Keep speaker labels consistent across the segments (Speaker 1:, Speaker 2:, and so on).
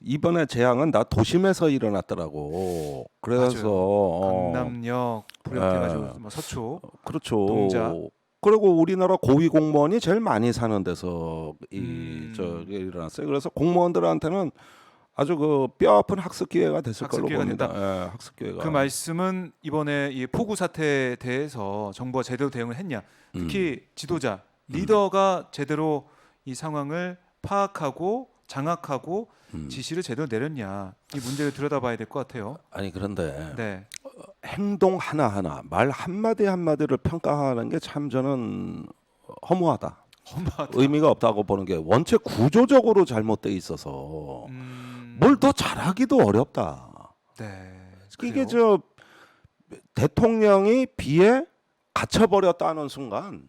Speaker 1: 이번에 재앙은 다 도심에서 일어났더라고. 그래서
Speaker 2: 강남역 비롯해가지고
Speaker 1: 예,
Speaker 2: 뭐 서초,
Speaker 1: 그렇죠.
Speaker 2: 동자.
Speaker 1: 그리고 우리나라 고위 공무원이 제일 많이 사는 데서
Speaker 2: 음,
Speaker 1: 일어났어요. 그래서 공무원들한테는 아주 그 뼈아픈 학습 기회가 됐을
Speaker 2: 학습
Speaker 1: 걸로
Speaker 2: 기회가
Speaker 1: 봅니다.
Speaker 2: 됐다.
Speaker 1: 예, 학습 기회가.
Speaker 2: 그 말씀은 이번에 이 폭우 사태에 대해서 정부가 제대로 대응을 했냐?
Speaker 1: 음,
Speaker 2: 특히 지도자,
Speaker 1: 음,
Speaker 2: 리더가 제대로 이 상황을 파악하고 장악하고
Speaker 1: 음.
Speaker 2: 지시를 제대로 내렸냐? 이 문제를 들여다봐야 될 것 같아요.
Speaker 1: 아니 그런데
Speaker 2: 네.
Speaker 1: 행동 하나하나 말 한마디 한마디를 평가하는 게 참 저는 허무하다.
Speaker 2: 엄마.
Speaker 1: 의미가 없다고 보는 게 원체 구조적으로 잘못돼 있어서 뭘 더 잘하기도 어렵다.
Speaker 2: 네.
Speaker 1: 이게
Speaker 2: 그래요?
Speaker 1: 저 대통령이 비에 갇혀버렸다는 순간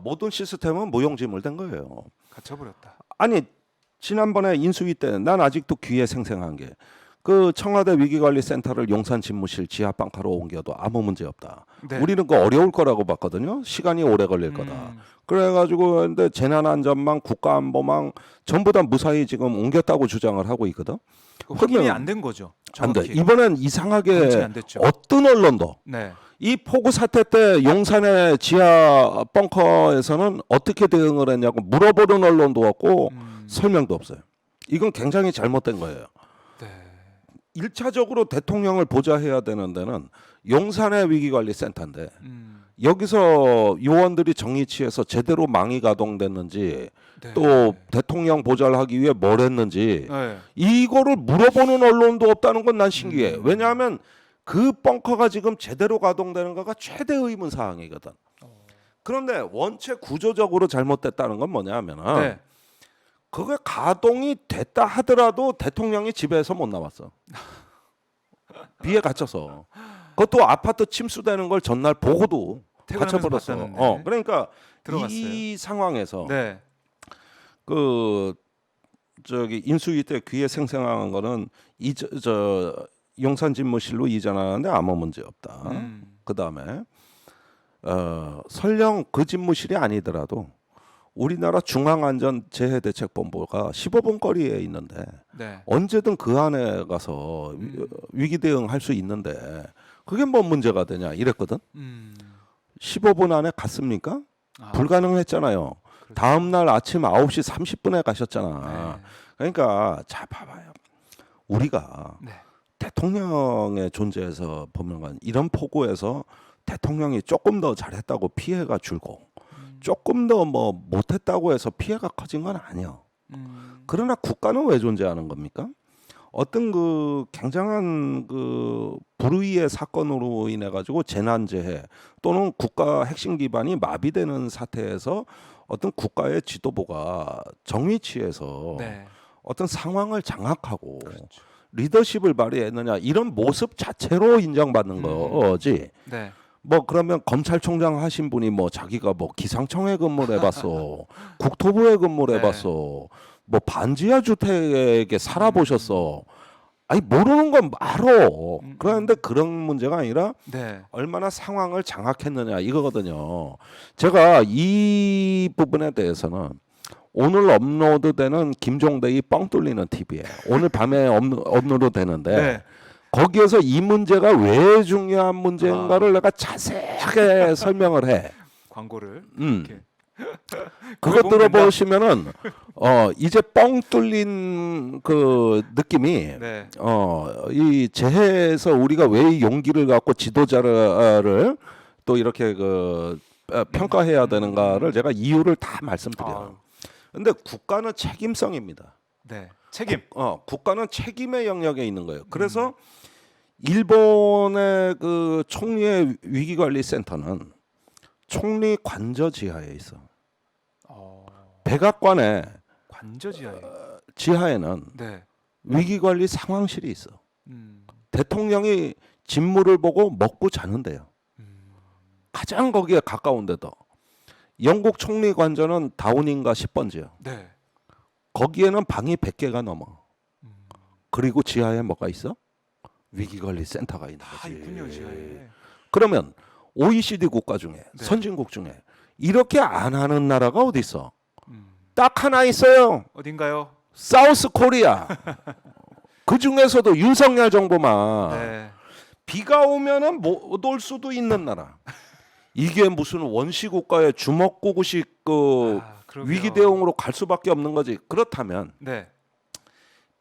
Speaker 1: 모든 시스템은 무용지물된 거예요.
Speaker 2: 갇혀버렸다.
Speaker 1: 아니 지난번에 인수위 때 난 아직도 귀에 생생한 게 그 청와대 위기관리센터를 용산 집무실 지하방카로 옮겨도 아무 문제 없다.
Speaker 2: 네.
Speaker 1: 우리는 그 어려울 거라고 봤거든요. 시간이 오래 걸릴 거다. 그래가지고 근데 재난안전망, 국가안보망 전부 다 무사히 지금 옮겼다고 주장을 하고 있거든.
Speaker 2: 확인이
Speaker 1: 그러면
Speaker 2: 안 된 거죠.
Speaker 1: 안 돼.
Speaker 2: 정확히.
Speaker 1: 이번엔
Speaker 2: 검증이
Speaker 1: 이상하게
Speaker 2: 안 됐죠.
Speaker 1: 어떤 언론도
Speaker 2: 네.
Speaker 1: 이 폭우 사태 때 용산의 지하 벙커에서는 어떻게 대응을 했냐고 물어보는 언론도 없고 설명도 없어요. 이건 굉장히 잘못된 거예요.
Speaker 2: 네.
Speaker 1: 1차적으로 대통령을 보좌해야 되는 데는 용산의 위기관리센터인데
Speaker 2: 음.
Speaker 1: 여기서 요원들이 정의치에서 제대로 망이 가동됐는지
Speaker 2: 네.
Speaker 1: 또 대통령 보좌를 하기 위해 뭘 했는지
Speaker 2: 네.
Speaker 1: 이거를 물어보는 언론도 없다는 건 난 신기해. 왜냐하면 그 벙커가 지금 제대로 가동되는 거가 최대 의문 사항이거든. 그런데 원체 구조적으로 잘못됐다는 건 뭐냐면은
Speaker 2: 네.
Speaker 1: 그게 가동이 됐다 하더라도 대통령이 집에서 못 나왔어. 비에 갇혀서. 그것도 아파트 침수되는 걸 전날 보고도
Speaker 2: 퇴근하면서
Speaker 1: 갇혀버렸어.
Speaker 2: 봤다는데.
Speaker 1: 그러니까
Speaker 2: 들어갔어요.
Speaker 1: 이 상황에서
Speaker 2: 네.
Speaker 1: 그 저기 인수위 때 귀에 생생한 거는 저 용산 집무실로 이전하는데 아무 문제 없다. 그 다음에 설령 그 집무실이 아니더라도 우리나라 중앙안전재해대책본부가 15분 거리에 있는데
Speaker 2: 네.
Speaker 1: 언제든 그 안에 가서 위기 대응할 수 있는데 그게 뭐 문제가 되냐 이랬거든. 15분 안에 갔습니까?
Speaker 2: 아,
Speaker 1: 불가능했잖아요.
Speaker 2: 그렇죠.
Speaker 1: 다음 날 아침 9시 30분에 가셨잖아.
Speaker 2: 네.
Speaker 1: 그러니까 자 봐봐요. 우리가
Speaker 2: 네.
Speaker 1: 대통령의 존재에서 보면 이런 폭우에서 대통령이 조금 더 잘했다고 피해가 줄고 조금 더 뭐 못했다고 해서 피해가 커진 건 아니야. 그러나 국가는 왜 존재하는 겁니까? 어떤 그 굉장한 그 불의의 사건으로 인해 가지고 재난재해 또는 국가 핵심 기반이 마비되는 사태에서 어떤 국가의 지도부가 정위치에서
Speaker 2: 네.
Speaker 1: 어떤 상황을 장악하고
Speaker 2: 그렇죠.
Speaker 1: 리더십을 발휘했느냐 이런 모습 자체로 인정받는 거지.
Speaker 2: 네.
Speaker 1: 뭐 그러면 검찰총장 하신 분이 뭐 자기가 뭐 기상청에 근무를 해봤어, 국토부에 근무를
Speaker 2: 네.
Speaker 1: 해봤어, 뭐 반지하 주택에 살아보셨어. 아니 모르는 건 알아. 그런데 그런 문제가 아니라
Speaker 2: 네.
Speaker 1: 얼마나 상황을 장악했느냐 이거거든요. 제가 이 부분에 대해서는 오늘 업로드되는 김종대의 뻥 뚫리는 TV에 오늘 밤에 업로드 되는데
Speaker 2: 네.
Speaker 1: 거기에서 이 문제가 왜 중요한 문제인가를 내가 자세하게 설명을 해.
Speaker 2: 광고를 이렇게.
Speaker 1: 그거
Speaker 2: 보면 된다.
Speaker 1: 들어보시면은 이제 뻥 뚫린 그 느낌이
Speaker 2: 네.
Speaker 1: 이 재해에서 우리가 왜 이 용기를 갖고 지도자를 또 이렇게 그 평가해야 되는가를 제가 이유를 다 말씀드려요.
Speaker 2: 아유.
Speaker 1: 근데 국가는 책임성입니다.
Speaker 2: 네. 책임.
Speaker 1: 국가는 책임의 영역에 있는 거예요. 그래서 일본의 그 총리의 위기관리센터는 총리 관저 지하에 있어. 백악관의
Speaker 2: 관저지하에.
Speaker 1: 지하에는
Speaker 2: 네.
Speaker 1: 위기관리 상황실이 있어.
Speaker 2: 음.
Speaker 1: 대통령이 진무를 보고 먹고 자는데요. 가장 거기에 가까운 데도. 영국 총리 관저는 다우닝가 10번지야.
Speaker 2: 네.
Speaker 1: 거기에는 방이 100개가 넘어. 그리고 지하에 뭐가 있어? 위기관리 센터가 있는
Speaker 2: 다
Speaker 1: 거지.
Speaker 2: 있군요, 지하에.
Speaker 1: 그러면 OECD 국가 중에
Speaker 2: 네.
Speaker 1: 선진국 중에 이렇게 안 하는 나라가 어디 있어? 딱 하나 있어요.
Speaker 2: 어딘가요?
Speaker 1: 사우스 코리아. 그 중에서도 윤석열 정부만
Speaker 2: 네.
Speaker 1: 비가 오면은 못 올 수도 있는 나라. 이게 무슨 원시 국가의 주먹구구식 그
Speaker 2: 그러게요.
Speaker 1: 위기 대응으로 갈 수밖에 없는 거지. 그렇다면
Speaker 2: 네.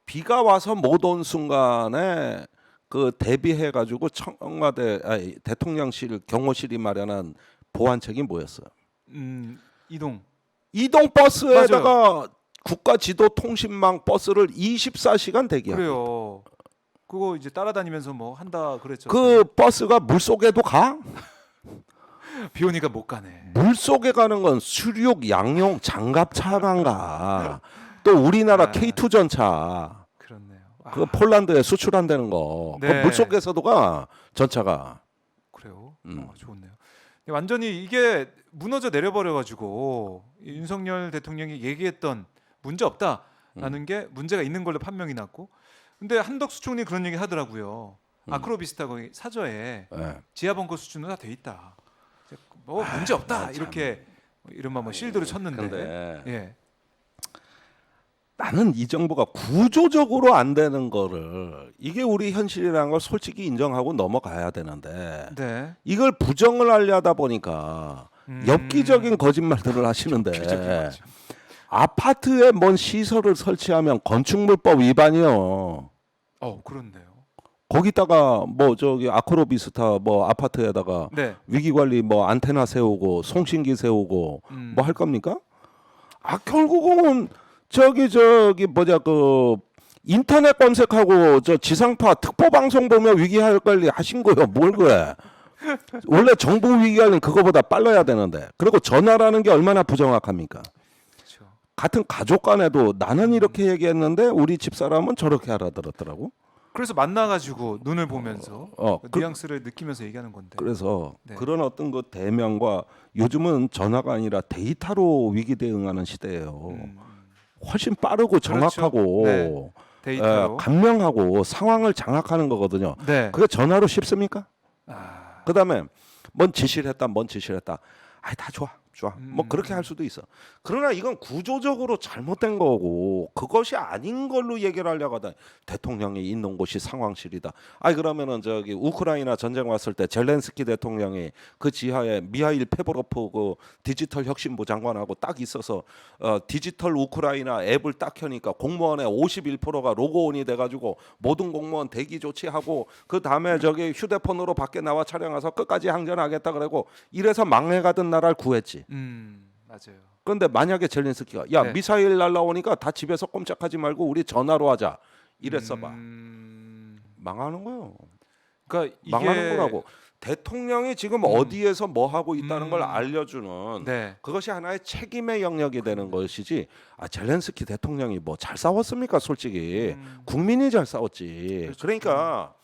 Speaker 1: 비가 와서 못 온 순간에 그 대비해 가지고 대통령실 경호실이 마련한 보안책이 뭐였어요?
Speaker 2: 이동.
Speaker 1: 이동 버스에다가 국가 지도 통신망 버스를 24시간 대기하고.
Speaker 2: 그래요. 그거 이제 따라다니면서 뭐 한다 그랬죠.
Speaker 1: 그 버스가 물 속에도 가?
Speaker 2: 비 오니까 못 가네.
Speaker 1: 물 속에 가는 건 수륙 양용 장갑차만 가. 또 우리나라 K2 전차.
Speaker 2: 그렇네요.
Speaker 1: 그 폴란드에 수출한다는 거.
Speaker 2: 네.
Speaker 1: 그 물 속에서도 가 전차가.
Speaker 2: 그래요.
Speaker 1: 음.
Speaker 2: 좋네요. 근데 완전히 이게 무너져 내려버려 가지고 윤석열 대통령이 얘기했던 문제 없다라는 게 문제가 있는 걸로 판명이 났고, 근데 한덕수 총리 그런 얘기 하더라고요. 아크로비스타 거기 사저에
Speaker 1: 예.
Speaker 2: 지하 벙커 수준으로 다 돼 있다. 뭐 문제 없다
Speaker 1: 참.
Speaker 2: 이렇게 이른바 뭐 실드를 쳤는데.
Speaker 1: 근데
Speaker 2: 예.
Speaker 1: 나는 이 정부가 구조적으로 안 되는 거를 이게 우리 현실이라는 걸 솔직히 인정하고 넘어가야 되는데
Speaker 2: 네.
Speaker 1: 이걸 부정을 하려다 보니까 엽기적인 거짓말들을 하시는데
Speaker 2: 엽기적인 거죠.
Speaker 1: 아파트에 뭔 시설을 설치하면 건축물법 위반이요.
Speaker 2: 그렇네요.
Speaker 1: 거기다가 뭐 저기 아크로비스타 뭐 아파트에다가
Speaker 2: 네.
Speaker 1: 위기관리 뭐 안테나 세우고 송신기 세우고 뭐 할 겁니까? 결국은 저기 뭐냐 그 인터넷 검색하고 저 지상파 특보 방송 보면 위기할 관리 하신 거요. 뭘 그래? 원래 정보 위기 관리는 그거보다 빨라야 되는데. 그리고 전화라는 게 얼마나 부정확합니까?
Speaker 2: 그렇죠.
Speaker 1: 같은 가족 간에도 나는 이렇게 얘기했는데 우리 집사람은 저렇게 알아들었더라고.
Speaker 2: 그래서 만나가지고 눈을 보면서
Speaker 1: 그
Speaker 2: 뉘앙스를 느끼면서 얘기하는 건데.
Speaker 1: 그래서
Speaker 2: 네.
Speaker 1: 그런 어떤 그 대면과 요즘은 전화가 아니라 데이터로 위기 대응하는 시대예요. 훨씬 빠르고 정확하고
Speaker 2: 네. 데이터로.
Speaker 1: 간명하고 상황을 장악하는 거거든요.
Speaker 2: 네.
Speaker 1: 그게 전화로 쉽습니까?
Speaker 2: 아,
Speaker 1: 그다음에 뭔 지시를 했다. 다 좋아. 뭐 그렇게 할 수도 있어. 그러나 이건 구조적으로 잘못된 거고 그것이 아닌 걸로 얘기를 하려고 하다 대통령이 있는 곳이 상황실이다. 그러면은 저기 우크라이나 전쟁 왔을 때 젤렌스키 대통령이 그 지하에 미하일 페보로프 그 디지털 혁신부 장관하고 딱 있어서 디지털 우크라이나 앱을 딱 켜니까 공무원의 51%가 로그온이 돼가지고 모든 공무원 대기 조치하고 그 다음에 저기 휴대폰으로 밖에 나와 촬영해서 끝까지 항전하겠다 그러고 이래서 망해가던 나라를 구했지.
Speaker 2: 맞아요.
Speaker 1: 그런데 만약에 젤렌스키가
Speaker 2: 네.
Speaker 1: 미사일 날라오니까 다 집에서 꼼짝하지 말고 우리 전화로 하자 이랬어봐. 망하는 거요.
Speaker 2: 그러니까 이게
Speaker 1: 망하는 거라고. 대통령이 지금 어디에서 뭐 하고 있다는 걸 알려주는
Speaker 2: 네.
Speaker 1: 그것이 하나의 책임의 영역이 되는 것이지. 젤렌스키 대통령이 뭐 잘 싸웠습니까? 솔직히 국민이 잘 싸웠지.
Speaker 2: 그렇죠.
Speaker 1: 그러니까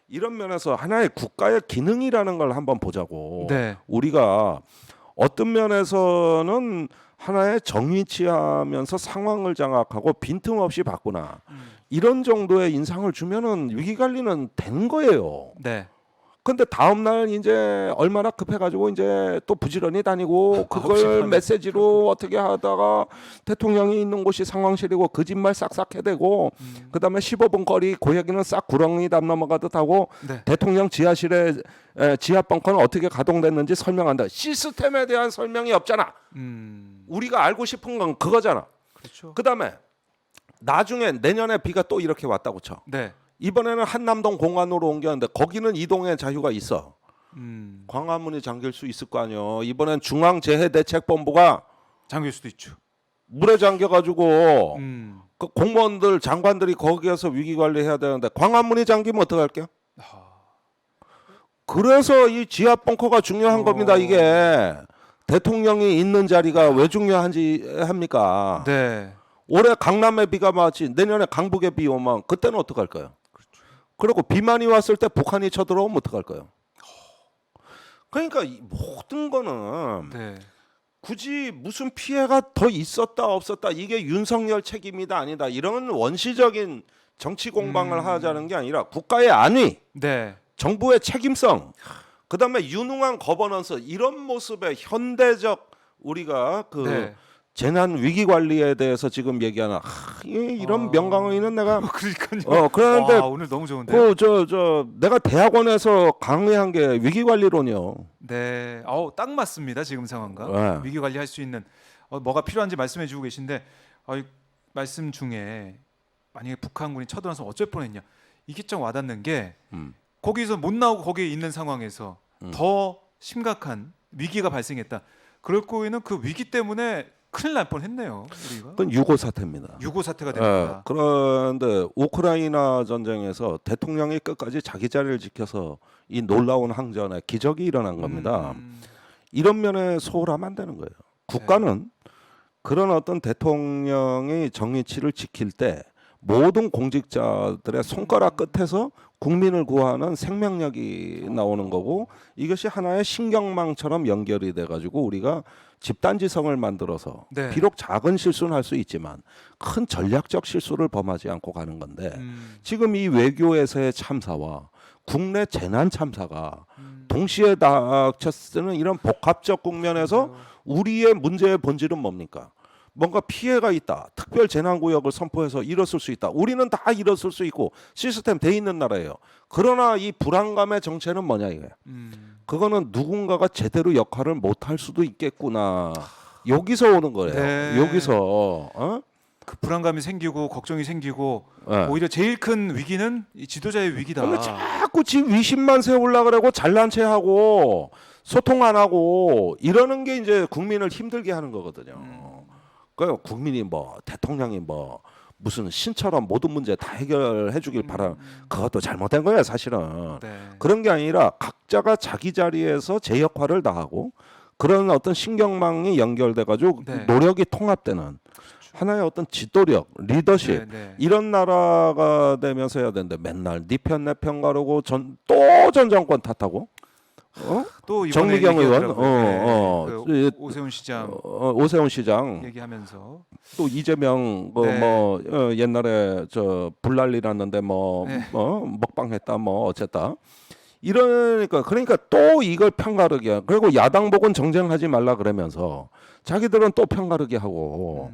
Speaker 1: 이런 면에서 하나의 국가의 기능이라는 걸 한번 보자고.
Speaker 2: 네.
Speaker 1: 우리가 어떤 면에서는 하나의 정의치하면서 상황을 장악하고 빈틈없이 바꾸나 이런 정도의 인상을 주면은 위기 관리는 된 거예요.
Speaker 2: 네.
Speaker 1: 근데 다음 날 이제 얼마나 급해가지고 이제 또 부지런히 다니고 그걸 메시지로 어떻게 하다가 대통령이 있는 곳이 상황실이고 거짓말 싹싹 해대고 그다음에 15분 거리 고여기는 싹 구렁이 담 넘어가듯 하고
Speaker 2: 네.
Speaker 1: 대통령 지하실에 지하 벙커는 어떻게 가동됐는지 설명한다. 시스템에 대한 설명이 없잖아. 우리가 알고 싶은 건 그거잖아.
Speaker 2: 그렇죠.
Speaker 1: 그다음에 나중에 내년에 비가 또 이렇게 왔다고 쳐.
Speaker 2: 네.
Speaker 1: 이번에는 한남동 공안으로 옮겼는데 거기는 이동의 자유가 있어. 광화문이 잠길 수 있을 거 아니에요. 이번엔 중앙재해대책본부가
Speaker 2: 잠길 수도 있죠.
Speaker 1: 물에 잠겨가지고
Speaker 2: 음.
Speaker 1: 그 공무원들 장관들이 거기에서 위기 관리해야 되는데 광화문이 잠기면 어떡할게요? 그래서 이 지하 벙커가 중요한 겁니다. 이게 대통령이 있는 자리가 왜 중요한지 합니까?
Speaker 2: 네.
Speaker 1: 올해 강남에 비가 맞지 내년에 강북에 비 오면 그때는 어떡할까요?
Speaker 2: 그렇죠.
Speaker 1: 그리고 비만이 왔을 때 북한이 쳐들어오면 어떡할까요? 그러니까 이 모든 거는
Speaker 2: 네.
Speaker 1: 굳이 무슨 피해가 더 있었다 없었다 이게 윤석열 책임이다 아니다 이런 원시적인 정치 공방을 하자는 게 아니라 국가의 안위,
Speaker 2: 네.
Speaker 1: 정부의 책임성, 그다음에 유능한 거버넌스 이런 모습의 현대적 우리가 그
Speaker 2: 네.
Speaker 1: 재난 위기 관리에 대해서 지금 얘기하는 이런 명강의는 내가
Speaker 2: 그러니까요.
Speaker 1: 그러는데
Speaker 2: 와, 오늘 너무 좋은데요.
Speaker 1: 내가 대학원에서 강의한 게 위기 관리론이요.
Speaker 2: 네, 딱 맞습니다. 지금 상황과
Speaker 1: 네.
Speaker 2: 위기 관리할 수 있는 뭐가 필요한지 말씀해주고 계신데 이 말씀 중에 만약에 북한군이 쳐들어서 어쩔 뻔했냐 이게 좀 와닿는 게
Speaker 1: 음.
Speaker 2: 거기서 못 나오고 거기에 있는 상황에서 더 심각한 위기가 발생했다. 그럴 거에는 그 위기 때문에 큰일 날 뻔했네요. 우리가
Speaker 1: 그건 유고 사태입니다.
Speaker 2: 유고 사태가 됩니다.
Speaker 1: 그런데 우크라이나 전쟁에서 대통령이 끝까지 자기 자리를 지켜서 이 놀라운 항전에 기적이 일어난 겁니다. 이런 면에 소홀하면 안 되는 거예요. 국가는 그런 어떤 대통령의 정의치를 지킬 때 모든 공직자들의 손가락 끝에서 국민을 구하는 생명력이 나오는 거고 이것이 하나의 신경망처럼 연결이 돼가지고 우리가 집단지성을 만들어서
Speaker 2: 네.
Speaker 1: 비록 작은 실수는 할 수 있지만 큰 전략적 실수를 범하지 않고 가는 건데 지금 이 외교에서의 참사와 국내 재난 참사가 동시에 닥쳤을 때는 이런 복합적 국면에서 우리의 문제의 본질은 뭡니까? 뭔가 피해가 있다. 특별 재난구역을 선포해서 일었을 수 있다. 우리는 다 일었을 수 있고 시스템 돼 있는 나라예요. 그러나 이 불안감의 정체는 뭐냐 이거야. 그거는 누군가가 제대로 역할을 못할 수도 있겠구나. 여기서 오는 거예요.
Speaker 2: 네.
Speaker 1: 여기서
Speaker 2: 그 불안감이 생기고 걱정이 생기고
Speaker 1: 네.
Speaker 2: 오히려 제일 큰 위기는 이 지도자의 위기다.
Speaker 1: 그러면 자꾸 지금 위신만 세우려 그러고 잘난 체 하고 소통 안 하고 이러는 게 이제 국민을 힘들게 하는 거거든요. 그러니까 국민이 대통령이 무슨 신처럼 모든 문제 다 해결해 주길 바라 그것도 잘못된 거예요 사실은.
Speaker 2: 네.
Speaker 1: 그런 게 아니라 각자가 자기 자리에서 제 역할을 다하고 그런 어떤 신경망이 연결돼 가지고
Speaker 2: 네.
Speaker 1: 노력이 통합되는 하나의 어떤 지도력, 리더십
Speaker 2: 네, 네.
Speaker 1: 이런 나라가 되면서 해야 되는데 맨날 네 편 내 편 가르고 또 전 정권 탓하고
Speaker 2: 또 이번에
Speaker 1: 정미경 의원,
Speaker 2: 얘기하더라고요. 그 오세훈 시장
Speaker 1: 오세훈 시장
Speaker 2: 얘기하면서
Speaker 1: 또 이재명
Speaker 2: 네.
Speaker 1: 옛날에 불난리 났는데
Speaker 2: 네.
Speaker 1: 먹방했다 어쨌다 그러니까 또 이걸 편가르게 그리고 야당 복은 정쟁하지 말라 그러면서 자기들은 또 편가르게 하고